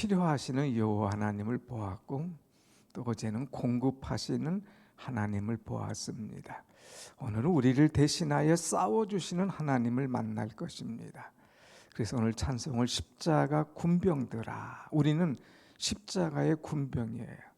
치료하시는 여호와 하나님을 보았고 또 어제는 공급하시는 하나님을 보았습니다. 오늘은 우리를 대신하여 싸워주시는 하나님을 만날 것입니다. 그래서 오늘 찬송을 십자가 군병들아, 우리는 십자가의 군병이에요.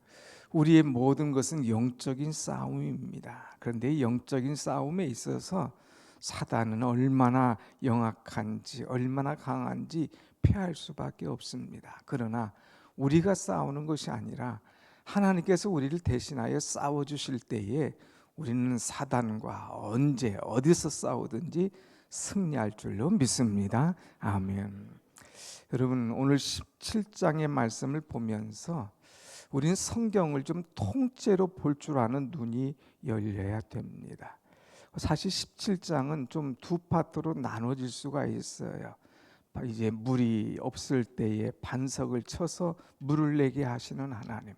우리의 모든 것은 영적인 싸움입니다. 그런데 영적인 싸움에 있어서 사단은 얼마나 영악한지, 얼마나 강한지 피할 수밖에 없습니다. 그러나 우리가 싸우는 것이 아니라 하나님께서 우리를 대신하여 싸워주실 때에 우리는 사단과 언제 어디서 싸우든지 승리할 줄로 믿습니다. 아멘. 여러분, 오늘 17장의 말씀을 보면서 우리는 성경을 좀 통째로 볼 줄 아는 눈이 열려야 됩니다. 사실 17장은 좀 두 파트로 나눠질 수가 있어요. 이제 물이 없을 때에 반석을 쳐서 물을 내게 하시는 하나님,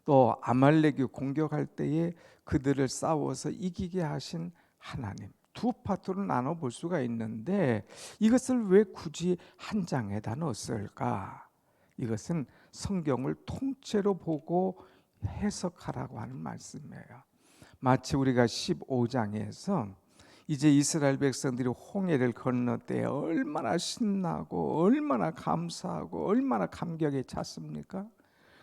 또 아말렉이 공격할 때에 그들을 싸워서 이기게 하신 하나님, 두 파트로 나눠 볼 수가 있는데 이것을 왜 굳이 한 장에다 넣었을까? 이것은 성경을 통째로 보고 해석하라고 하는 말씀이에요. 마치 우리가 15장에서 이제 이스라엘 백성들이 홍해를 건너때 얼마나 신나고 얼마나 감사하고 얼마나 감격에 찼습니까?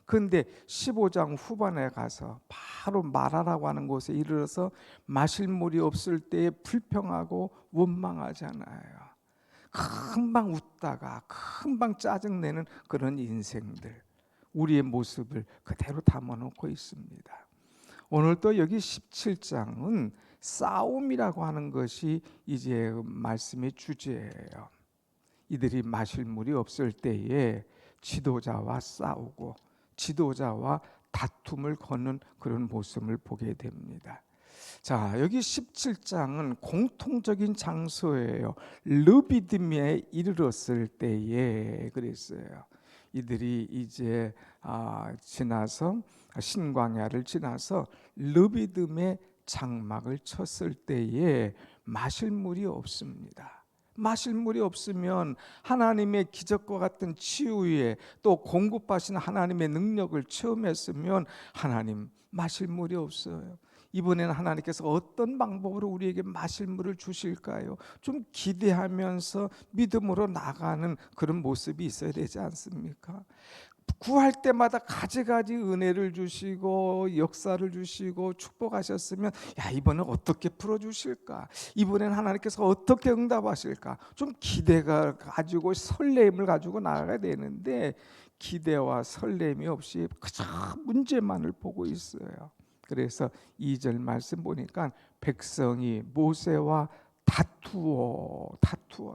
그런데 15장 후반에 가서 바로 마라라고 하는 곳에 이르러서 마실 물이 없을 때에 불평하고 원망하잖아요. 금방 웃다가 금방 짜증내는 그런 인생들, 우리의 모습을 그대로 담아놓고 있습니다. 오늘 또 여기 17장은 싸움이라고 하는 것이 이제 말씀의 주제예요. 이들이 마실 물이 없을 때에 지도자와 싸우고 지도자와 다툼을 거는 그런 모습을 보게 됩니다. 자, 여기 17장은 공통적인 장소예요. 르비딤에 이르렀을 때에 그랬어요. 이들이 이제 지나서 신광야를 지나서 르비딤에 장막을 쳤을 때에 마실 물이 없습니다. 마실 물이 없으면 하나님의 기적과 같은 치유에 또 공급하신 하나님의 능력을 체험했으면 하나님 마실 물이 없어요. 이번에는 하나님께서 어떤 방법으로 우리에게 마실 물을 주실까요? 좀 기대하면서 믿음으로 나가는 그런 모습이 있어야 되지 않습니까? 구할 때마다 가지가지 은혜를 주시고 역사를 주시고 축복하셨으면 야, 이번엔 어떻게 풀어주실까? 이번엔 하나님께서 어떻게 응답하실까? 좀 기대가 가지고 설렘을 가지고 나가야 되는데 기대와 설렘이 없이 그저 문제만을 보고 있어요. 그래서 2절 말씀 보니까 백성이 모세와 다투어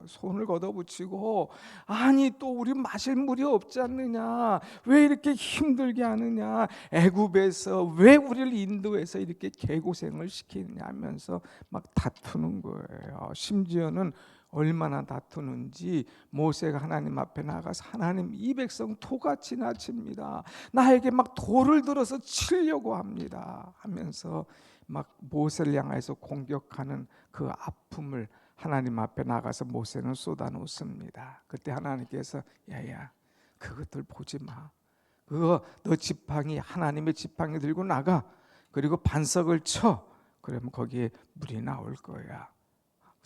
손을 걷어붙이고, 아니 또 우리 마실 물이 없지 않느냐, 왜 이렇게 힘들게 하느냐, 애굽에서 왜 우리를 인도해서 이렇게 개고생을 시키느냐 하면서 막 다투는 거예요. 심지어는 얼마나 다투는지 모세가 하나님 앞에 나가서 하나님, 이 백성 토같이 칩니다. 나에게 막 돌을 들어서 치려고 합니다 하면서 막 모세를 향해서 공격하는 그 아픔을 하나님 앞에 나가서 모세는 쏟아놓습니다. 그때 하나님께서 야야, 그것들 보지 마. 그거 너 지팡이, 하나님의 지팡이 들고 나가. 그리고 반석을 쳐. 그러면 거기에 물이 나올 거야.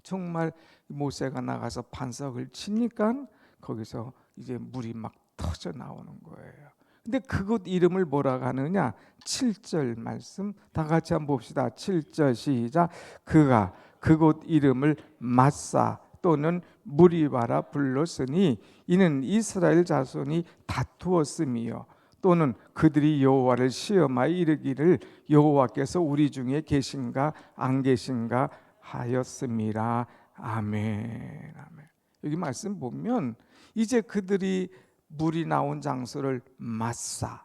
정말 모세가 나가서 반석을 치니까 거기서 이제 물이 막 터져 나오는 거예요. 근데 그곳 이름을 뭐라고 하느냐? 7절 말씀 다 같이 한번 봅시다. 7절 시작. 그가 그곳 이름을 마사 또는 무리바라 불렀으니 이는 이스라엘 자손이 다투었음이요 또는 그들이 여호와를 시험하여 이르기를 여호와께서 우리 중에 계신가 안 계신가 하였음이라. 아멘. 아멘. 여기 말씀 보면 이제 그들이 물이 나온 장소를 마사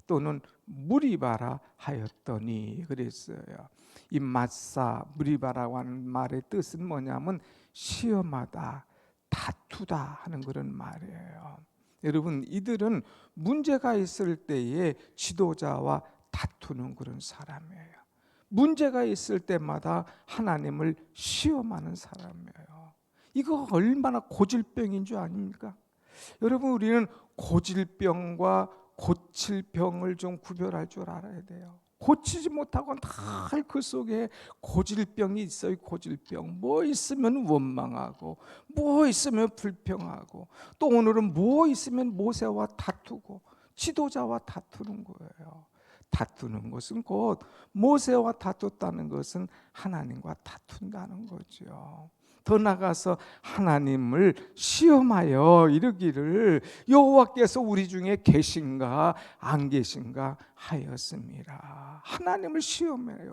또는 무리바라 하였더니 그랬어요. 이 마사 무리바라고 하는 말의 뜻은 뭐냐면 시험하다, 다투다 하는 그런 말이에요. 여러분, 이들은 문제가 있을 때에 지도자와 다투는 그런 사람이에요. 문제가 있을 때마다 하나님을 시험하는 사람이에요. 이거 얼마나 고질병인 줄 아닙니까? 여러분, 우리는 고질병과 고칠 병을 좀 구별할 줄 알아야 돼요. 고치지 못하고 늘 그 속에 고질병이 있어요. 고질병. 뭐 있으면 원망하고, 뭐 있으면 불평하고, 또 오늘은 뭐 있으면 모세와 다투고 지도자와 다투는 거예요. 다투는 것은 곧 모세와 다투었다는 것은 하나님과 다툰다는 거죠. 더 나아가서 하나님을 시험하여 이르기를 여호와께서 우리 중에 계신가 안 계신가 하였습니다. 하나님을 시험해요.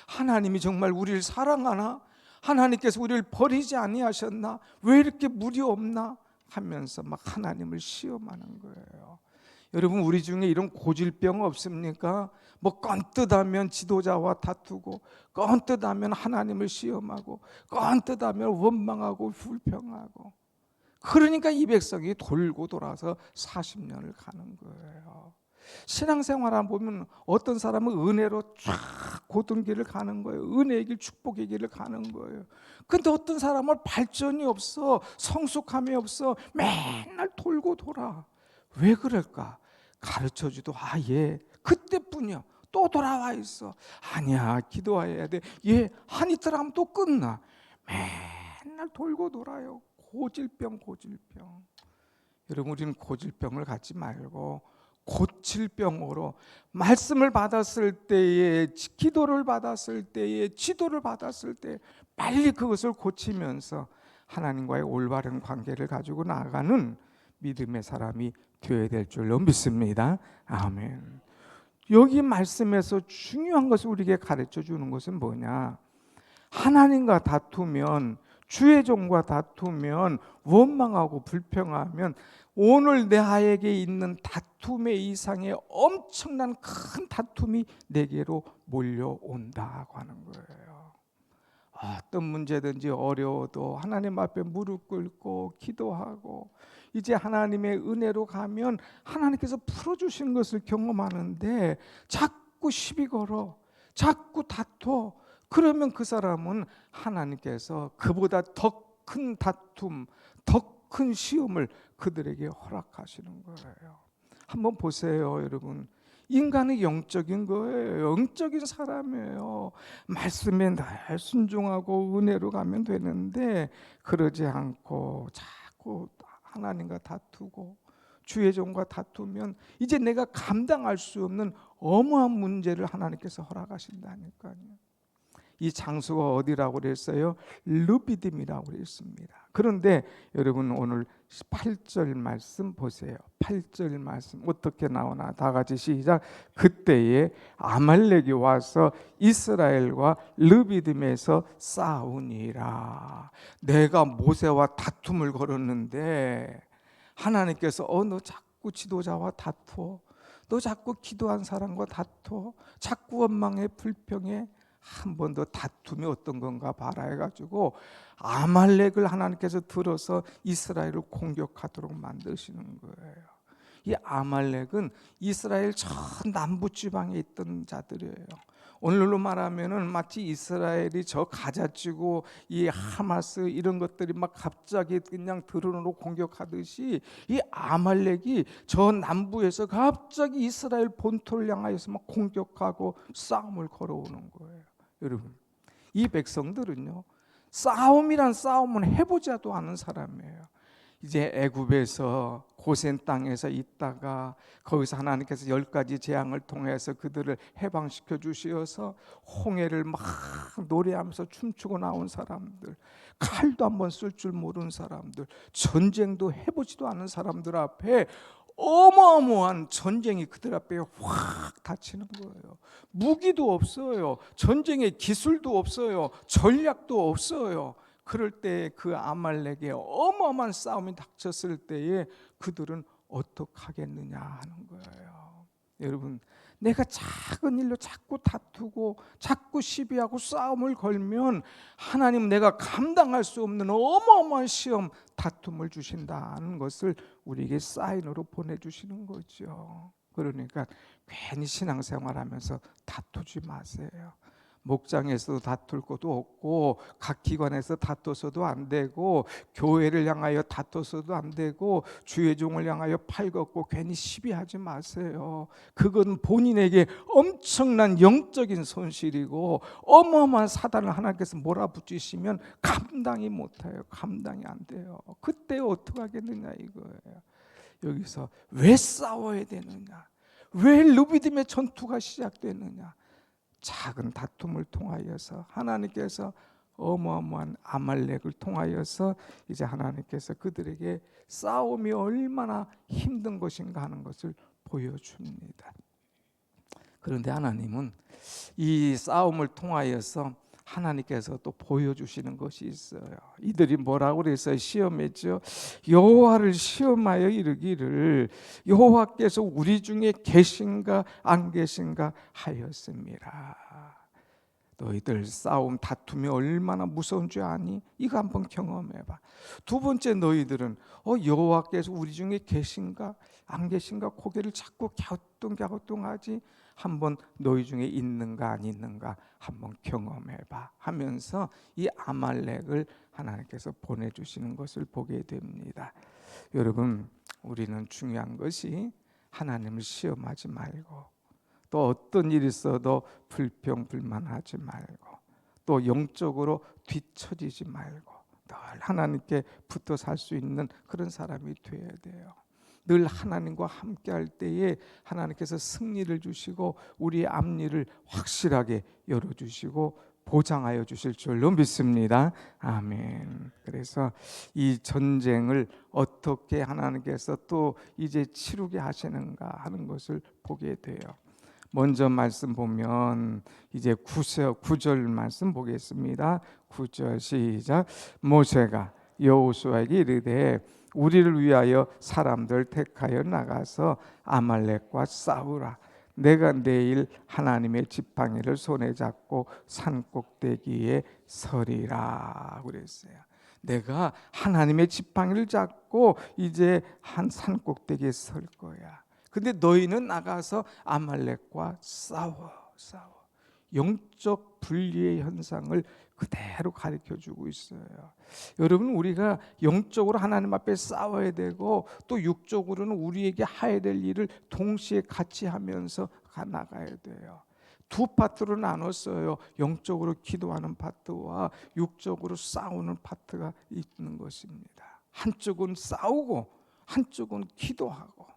하나님이 정말 우리를 사랑하나? 하나님께서 우리를 버리지 아니하셨나? 왜 이렇게 물이 없나? 하면서 막 하나님을 시험하는 거예요. 여러분, 우리 중에 이런 고질병 없습니까? 뭐 껌뜯하면 지도자와 다투고, 껌뜯하면 하나님을 시험하고, 껌뜯하면 원망하고 불평하고. 그러니까 이 백성이 돌고 돌아서 40년을 가는 거예요. 신앙생활을 보면 어떤 사람은 은혜로 쫙 고든 길을 가는 거예요. 은혜의 길, 축복의 길을 가는 거예요. 근데 어떤 사람은 발전이 없어, 성숙함이 없어, 맨날 돌고 돌아. 왜 그럴까? 가르쳐주도 얘 그때뿐이야. 또 돌아와 있어. 아니야, 기도해야 돼. 얘 한 이틀 하면 또 끝나. 맨날 돌고 돌아요. 고질병. 여러분, 우리는 고질병을 갖지 말고 고칠병으로 말씀을 받았을 때에, 기도를 받았을 때에, 지도를 받았을 때 빨리 그것을 고치면서 하나님과의 올바른 관계를 가지고 나아가는 믿음의 사람이 되어야 될 줄로 믿습니다. 아멘. 여기 말씀에서 중요한 것을 우리에게 가르쳐 주는 것은 뭐냐? 하나님과 다투면, 주의 종과 다투면, 원망하고 불평하면 오늘 내게 있는 다툼의 이상의 엄청난 큰 다툼이 내게로 몰려온다고 하는 거예요. 어떤 문제든지 어려워도 하나님 앞에 무릎 꿇고 기도하고 이제 하나님의 은혜로 가면 하나님께서 풀어주신 것을 경험하는데 자꾸 시비 걸어, 자꾸 다퉈. 그러면 그 사람은 하나님께서 그보다 더 큰 다툼, 더 큰 시험을 그들에게 허락하시는 거예요. 한번 보세요, 여러분. 인간은 영적인 거예요. 영적인 사람이에요. 말씀에 늘 순종하고 은혜로 가면 되는데 그러지 않고 자꾸 하나님과 다투고 주의 종과 다투면 이제 내가 감당할 수 없는 어마어마한 문제를 하나님께서 허락하신다니까요. 이 장소가 어디라고 그랬어요? 르비딤이라고 그랬습니다. 그런데 여러분, 오늘 8절 말씀 보세요. 8절 말씀 어떻게 나오나? 다 같이 시작. 그때에 아말렉이 와서 이스라엘과 르비딤에서 싸우니라. 내가 모세와 다툼을 걸었는데 하나님께서 너 자꾸 지도자와 다투어, 너 자꾸 기도한 사람과 다투어, 자꾸 원망해 불평해, 한 번 더 다툼이 어떤 건가 봐라 해가지고 아말렉을 하나님께서 들어서 이스라엘을 공격하도록 만드시는 거예요. 이 아말렉은 이스라엘 저 남부 지방에 있던 자들이에요. 오늘로 말하면은 마치 이스라엘이 저 가자지구, 이 하마스 이런 것들이 막 갑자기 그냥 드론으로 공격하듯이 이 아말렉이 저 남부에서 갑자기 이스라엘 본토를 향하여서 막 공격하고 싸움을 걸어오는 거예요. 여러분, 이 백성들은요, 싸움이란 싸움은 해보지도 않은 사람이에요. 이제 애굽에서 고센 땅에서 있다가 거기서 하나님께서 10가지 재앙을 통해서 그들을 해방시켜 주시어서 홍해를 막 노래하면서 춤추고 나온 사람들, 칼도 한번 쓸 줄 모르는 사람들, 전쟁도 해보지도 않은 사람들 앞에 어마어마한 전쟁이 그들 앞에 확 닥치는 거예요. 무기도 없어요. 전쟁의 기술도 없어요. 전략도 없어요. 그럴 때 그 아말렉의 어마어마한 싸움이 닥쳤을 때에 그들은 어떻게 하겠느냐 하는 거예요. 여러분, 내가 작은 일로 자꾸 다투고 자꾸 시비하고 싸움을 걸면 하나님은 내가 감당할 수 없는 어마어마한 시험, 다툼을 주신다는 것을 우리에게 사인으로 보내주시는 거죠. 그러니까 괜히 신앙생활하면서 다투지 마세요. 목장에서도 다툴 것도 없고, 각 기관에서 다퉈서도 안 되고, 교회를 향하여 다퉈서도 안 되고, 주의 종을 향하여 팔걷고 괜히 시비하지 마세요. 그건 본인에게 엄청난 영적인 손실이고 어마어마한 사단을 하나님께서 몰아붙이시면 감당이 못해요. 감당이 안 돼요. 그때 어떻게 하겠느냐 이거예요. 여기서 왜 싸워야 되느냐, 왜 르비딤의 전투가 시작되느냐, 작은 다툼을 통하여서 하나님께서 어마어마한 아말렉을 통하여서 이제 하나님께서 그들에게 싸움이 얼마나 힘든 것인가 하는 것을 보여줍니다. 그런데 하나님은 이 싸움을 통하여서 하나님께서 또 보여주시는 것이 있어요. 이들이 뭐라고 그랬어요? 시험했죠. 여호와를 시험하여 이르기를 여호와께서 우리 중에 계신가 안 계신가 하였습니다. 너희들 싸움 다툼이 얼마나 무서운 줄 아니? 이거 한번 경험해봐. 두 번째, 너희들은 여호와께서 우리 중에 계신가 안 계신가 고개를 자꾸 갸우뚱갸우뚱하지? 한번 너희 중에 있는가 안 있는가 한번 경험해봐 하면서 이 아말렉을 하나님께서 보내주시는 것을 보게 됩니다. 여러분, 우리는 중요한 것이 하나님을 시험하지 말고, 또 어떤 일이 있어도 불평불만하지 말고, 또 영적으로 뒤처지지 말고 늘 하나님께 붙어 살 수 있는 그런 사람이 되어야 돼요. 늘 하나님과 함께 할 때에 하나님께서 승리를 주시고 우리의 앞일을 확실하게 열어주시고 보장하여 주실 줄로 믿습니다. 아멘. 그래서 이 전쟁을 어떻게 하나님께서 또 이제 치르게 하시는가 하는 것을 보게 돼요. 먼저 말씀 보면 이제 9절 말씀 보겠습니다. 9절 시작. 모세가 여호수아에게 이르되 우리를 위하여 사람들 택하여 나가서 아말렉과 싸우라. 내가 내일 하나님의 지팡이를 손에 잡고 산 꼭대기에 서리라 그랬어요. 내가 하나님의 지팡이를 잡고 이제 한 산 꼭대기에 설 거야. 근데 너희는 나가서 아말렉과 싸워. 영적 분리의 현상을 그대로 가르쳐주고 있어요. 여러분, 우리가 영적으로 하나님 앞에 싸워야 되고 또 육적으로는 우리에게 해야 될 일을 동시에 같이 하면서 나가야 돼요. 두 파트로 나눴어요. 영적으로 기도하는 파트와 육적으로 싸우는 파트가 있는 것입니다. 한쪽은 싸우고 한쪽은 기도하고,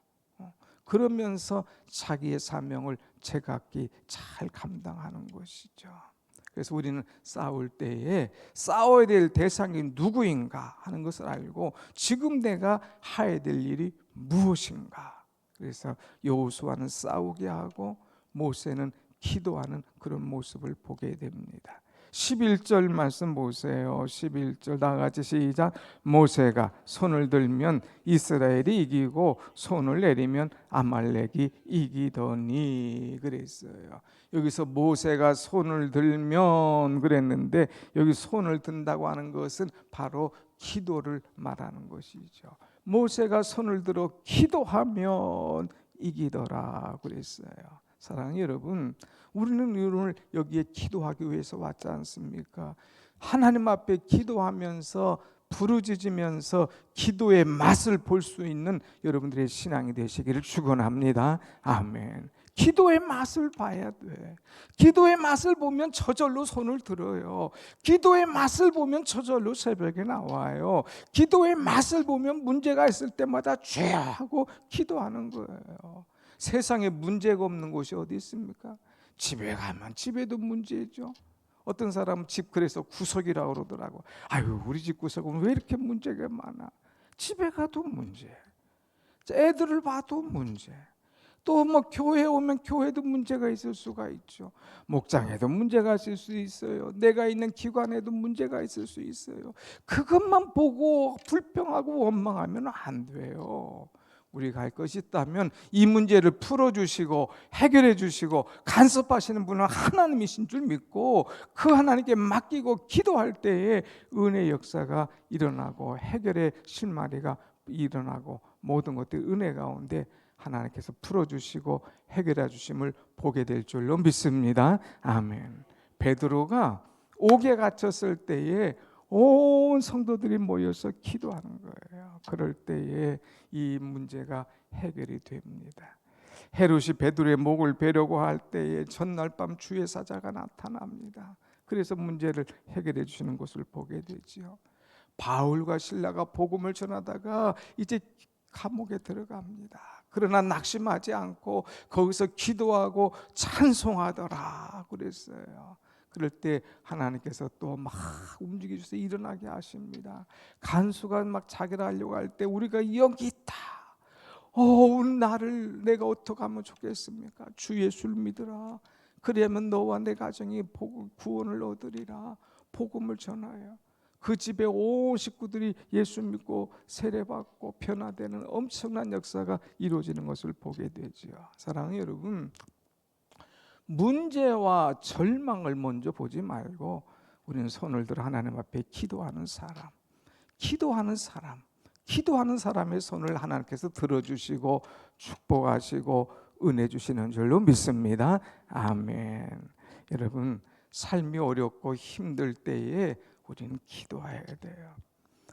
그러면서 자기의 사명을 제각기 잘 감당하는 것이죠. 그래서 우리는 싸울 때에 싸워야 될 대상이 누구인가 하는 것을 알고 지금 내가 해야 될 일이 무엇인가. 그래서 여호수아는 싸우게 하고 모세는 기도하는 그런 모습을 보게 됩니다. 11절 말씀 보세요. 11절 다 같이 시작. 모세가 손을 들면 이스라엘이 이기고 손을 내리면 아말렉이 이기더니 그랬어요. 여기서 모세가 손을 들면 그랬는데 여기 손을 든다고 하는 것은 바로 기도를 말하는 것이죠. 모세가 손을 들어 기도하면 이기더라 그랬어요. 사랑하는 여러분, 우리는 오늘 여기에 기도하기 위해서 왔지 않습니까? 하나님 앞에 기도하면서 부르짖으면서 기도의 맛을 볼 수 있는 여러분들의 신앙이 되시기를 축원합니다. 아멘. 기도의 맛을 봐야 돼. 기도의 맛을 보면 저절로 손을 들어요. 기도의 맛을 보면 저절로 새벽에 나와요. 기도의 맛을 보면 문제가 있을 때마다 주여 하고 기도하는 거예요. 세상에 문제가 없는 곳이 어디 있습니까? 집에 가면 집에도 문제죠. 어떤 사람은 집 그래서 구석이라고 그러더라고. 아유, 우리 집 구석은 왜 이렇게 문제가 많아? 집에 가도 문제, 애들을 봐도 문제, 또 뭐 교회 오면 교회도 문제가 있을 수가 있죠. 목장에도 문제가 있을 수 있어요. 내가 있는 기관에도 문제가 있을 수 있어요. 그것만 보고 불평하고 원망하면 안 돼요. 우리가 할 것이 있다면 이 문제를 풀어주시고 해결해 주시고 간섭하시는 분은 하나님이신 줄 믿고 그 하나님께 맡기고 기도할 때에 은혜의 역사가 일어나고 해결의 실마리가 일어나고 모든 것들이 은혜 가운데 하나님께서 풀어주시고 해결해 주심을 보게 될 줄로 믿습니다. 아멘. 베드로가 옥에 갇혔을 때에 온 성도들이 모여서 기도하는 거예요. 그럴 때에 이 문제가 해결이 됩니다. 헤롯이 베드로의 목을 베려고 할 때에 전날 밤 주의 사자가 나타납니다. 그래서 문제를 해결해 주시는 것을 보게 되지요. 바울과 실라가 복음을 전하다가 이제 감옥에 들어갑니다. 그러나 낙심하지 않고 거기서 기도하고 찬송하더라 그랬어요. 그럴 때 하나님께서 또 막 움직이셔서 일어나게 하십니다. 간수가 막 자기를 하려고 할 때 우리가 여기 있다. 나를 내가 어떻게 하면 좋겠습니까? 주 예수를 믿으라. 그러면 너와 내 가정이 구원을 얻으리라. 복음을 전하여 그 집에 온 식구들이 예수 믿고 세례받고 변화되는 엄청난 역사가 이루어지는 것을 보게 되지요. 사랑하는 여러분, 문제와 절망을 먼저 보지 말고 우리는 손을 들어 하나님 앞에 기도하는 사람의 손을 하나님께서 들어주시고 축복하시고 은혜 주시는 줄로 믿습니다. 아멘. 여러분, 삶이 어렵고 힘들 때에 우리는 기도해야 돼요.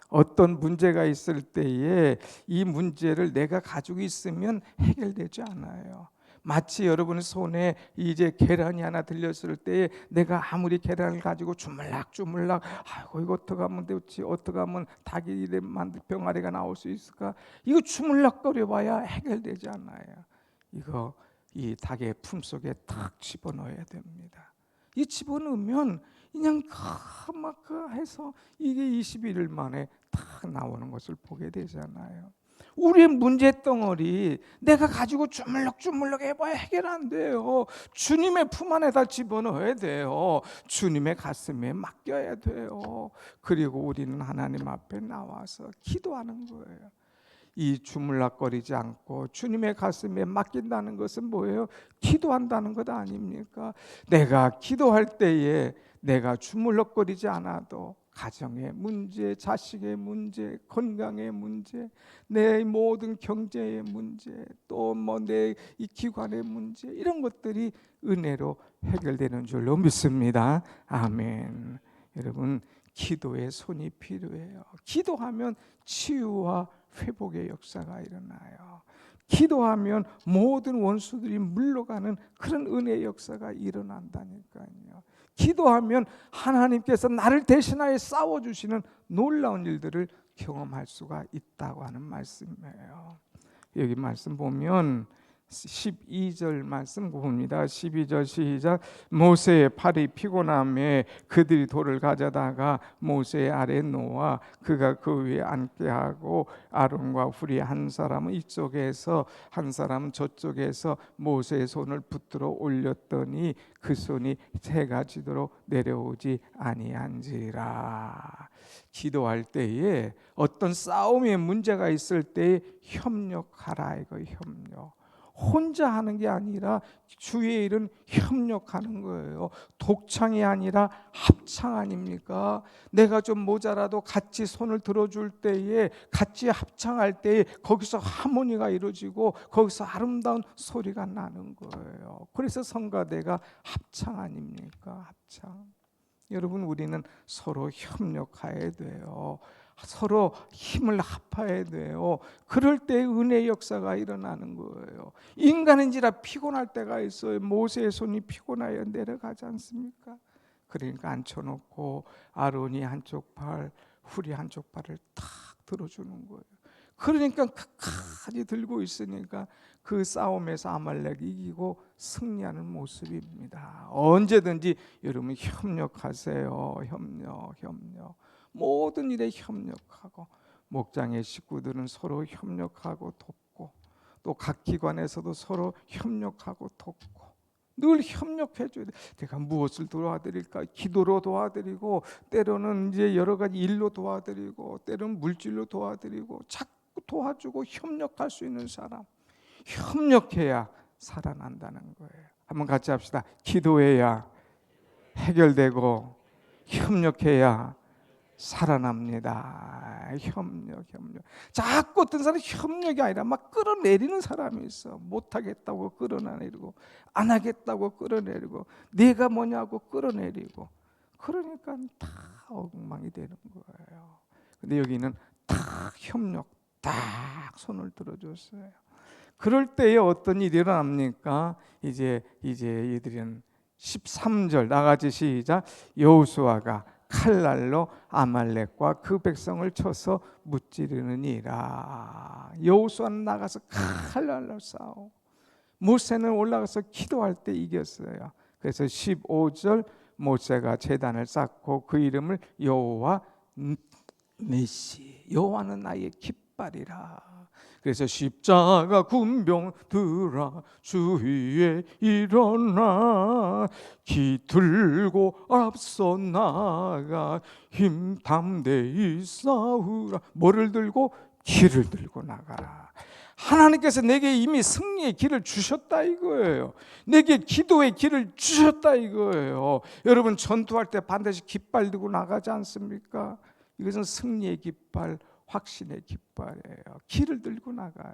어떤 문제가 있을 때에 이 문제를 내가 가지고 있으면 해결되지 않아요. 마치 여러분의 손에 이제 계란이 하나 들렸을 때에 내가 아무리 계란을 가지고 주물락주물락 아이고 이거 어떻게 하면 되지, 어떻게 하면 닭이 만들 병아리가 나올 수 있을까, 이거 주물락거려 봐야 해결되지 않아요. 이거 이 닭의 품속에 탁 집어넣어야 됩니다. 이 집어넣으면 그냥 막 해서 이게 21일 만에 탁 나오는 것을 보게 되잖아요. 우리의 문제 덩어리 내가 가지고 주물럭주물럭 해봐야 해결 안 돼요. 주님의 품 안에다 집어넣어야 돼요. 주님의 가슴에 맡겨야 돼요. 그리고 우리는 하나님 앞에 나와서 기도하는 거예요. 이 주물락거리지 않고 주님의 가슴에 맡긴다는 것은 뭐예요? 기도한다는 것 아닙니까? 내가 기도할 때에 내가 주물럭거리지 않아도 가정의 문제, 자식의 문제, 건강의 문제, 내 모든 경제의 문제, 또 뭐 내 이 기관의 문제, 이런 것들이 은혜로 해결되는 줄로 믿습니다. 아멘. 여러분, 기도의 손이 필요해요. 기도하면 치유와 회복의 역사가 일어나요. 기도하면 모든 원수들이 물러가는 그런 은혜의 역사가 일어난다니까요. 기도하면 하나님께서 나를 대신하여 싸워주시는 놀라운 일들을 경험할 수가 있다고 하는 말씀이에요. 여기 말씀 보면 12절 말씀 봅니다. 12절 시작. 모세의 팔이 피곤함에 그들이 돌을 가져다가 모세 아래 놓아 그가 그 위에 앉게 하고 아론과 훌이 한 사람은 이쪽에서 한 사람은 저쪽에서 모세의 손을 붙들어 올렸더니 그 손이 해가 지도록 내려오지 아니한지라. 기도할 때에 어떤 싸움의 문제가 있을 때에 협력하라, 이거 협력. 혼자 하는 게 아니라 주의 일은 협력하는 거예요. 독창이 아니라 합창 아닙니까? 내가 좀 모자라도 같이 손을 들어줄 때에, 같이 합창할 때에 거기서 하모니가 이루어지고 거기서 아름다운 소리가 나는 거예요. 그래서 성가대가 합창 아닙니까? 합창. 여러분, 우리는 서로 협력해야 돼요. 서로 힘을 합해야 돼요. 그럴 때 은혜의 역사가 일어나는 거예요. 인간인지라 피곤할 때가 있어요. 모세의 손이 피곤하여 내려가지 않습니까? 그러니까 앉혀놓고 아론이 한쪽 팔, 훌이 한쪽 발을 탁 들어주는 거예요. 그러니까 끝까지 들고 있으니까 그 싸움에서 아말렉이 이기고 승리하는 모습입니다. 언제든지 여러분 협력하세요. 협력. 모든 일에 협력하고, 목장의 식구들은 서로 협력하고 돕고, 또 각 기관에서도 서로 협력하고 돕고, 늘 협력해 줘야 돼. 내가 무엇을 도와드릴까? 기도로 도와드리고, 때로는 이제 여러 가지 일로 도와드리고, 때로는 물질로 도와드리고, 자꾸 도와주고 협력할 수 있는 사람, 협력해야 살아난다는 거예요. 한번 같이 합시다. 기도해야 해결되고, 협력해야 살아납니다. 협력. 자꾸 어떤 사람이 협력이 아니라 막 끌어내리는 사람이 있어. 못하겠다고 끌어내리고, 안 하겠다고 끌어내리고, 내가 뭐냐고 끌어내리고, 그러니까 다 엉망이 되는 거예요. 근데 여기는 딱 협력, 딱 손을 들어줬어요. 그럴 때에 어떤 일이 일어납니까? 이제 이들은 13절 나같이 시작. 여호수아가 칼날로 아말렉과 그 백성을 쳐서 무찌르느니라. 여호수아는 나가서 칼날로 싸워. 모세는 올라가서 기도할 때 이겼어요. 그래서 15절 모세가 제단을 쌓고 그 이름을 여호와 니시, 여호와는 나의 깃발이라. 그래서 십자가 군병들아 주위에 일어나, 기 들고 앞서 나가 힘 담대히 싸우라. 뭐를 들고? 기를 들고 나가라. 하나님께서 내게 이미 승리의 길을 주셨다 이거예요. 내게 기도의 길을 주셨다 이거예요. 여러분 전투할 때 반드시 깃발 들고 나가지 않습니까? 이것은 승리의 깃발, 확신의 깃발이에요. 길을 들고 나가요.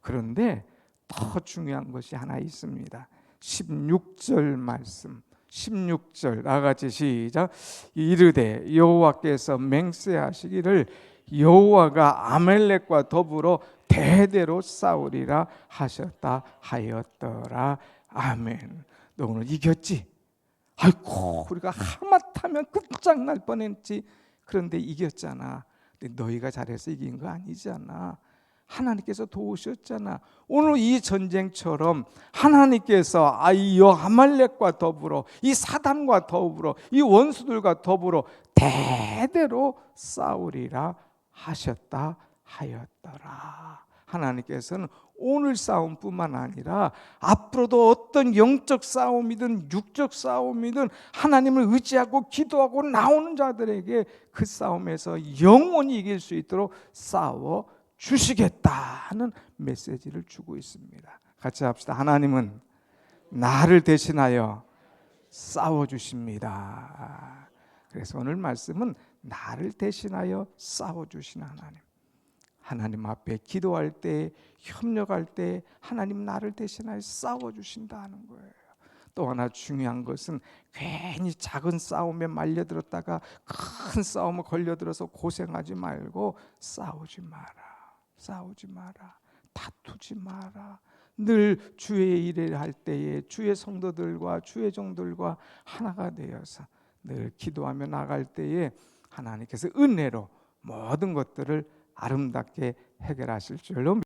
그런데 더 중요한 것이 하나 있습니다. 16절 말씀, 16절 나같이 시작. 이르되 여호와께서 맹세하시기를 여호와가 아말렉과 더불어 대대로 싸우리라 하셨다 하였더라. 아멘. 너 오늘 이겼지? 아이고 우리가 하마터면 끝장날 뻔했지. 그런데 이겼잖아. 근데 너희가 잘해서 이긴 거 아니잖아. 하나님께서 도우셨잖아. 오늘 이 전쟁처럼 하나님께서 이 아말렉과 더불어, 이 사단과 더불어, 이 원수들과 더불어 대대로 싸우리라 하셨다 하였더라. 하나님께서는 오늘 싸움뿐만 아니라 앞으로도 어떤 영적 싸움이든 육적 싸움이든 하나님을 의지하고 기도하고 나오는 자들에게 그 싸움에서 영원히 이길 수 있도록 싸워 주시겠다는 메시지를 주고 있습니다. 같이 합시다. 하나님은 나를 대신하여 싸워 주십니다. 그래서 오늘 말씀은 나를 대신하여 싸워 주신 하나님. 하나님 앞에 기도할 때, 협력할 때 하나님 나를 대신하여 싸워 주신다는 거예요. 또 하나 중요한 것은 괜히 작은 싸움에 말려들었다가 큰 싸움에 걸려들어서 고생하지 말고 싸우지 마라. 다투지 마라. 늘 주의 일을 할 때에 주의 성도들과 주의 종들과 하나가 되어서 늘 기도하며 나갈 때에 하나님께서 은혜로 모든 것들을 아름답게 해결하실 줄로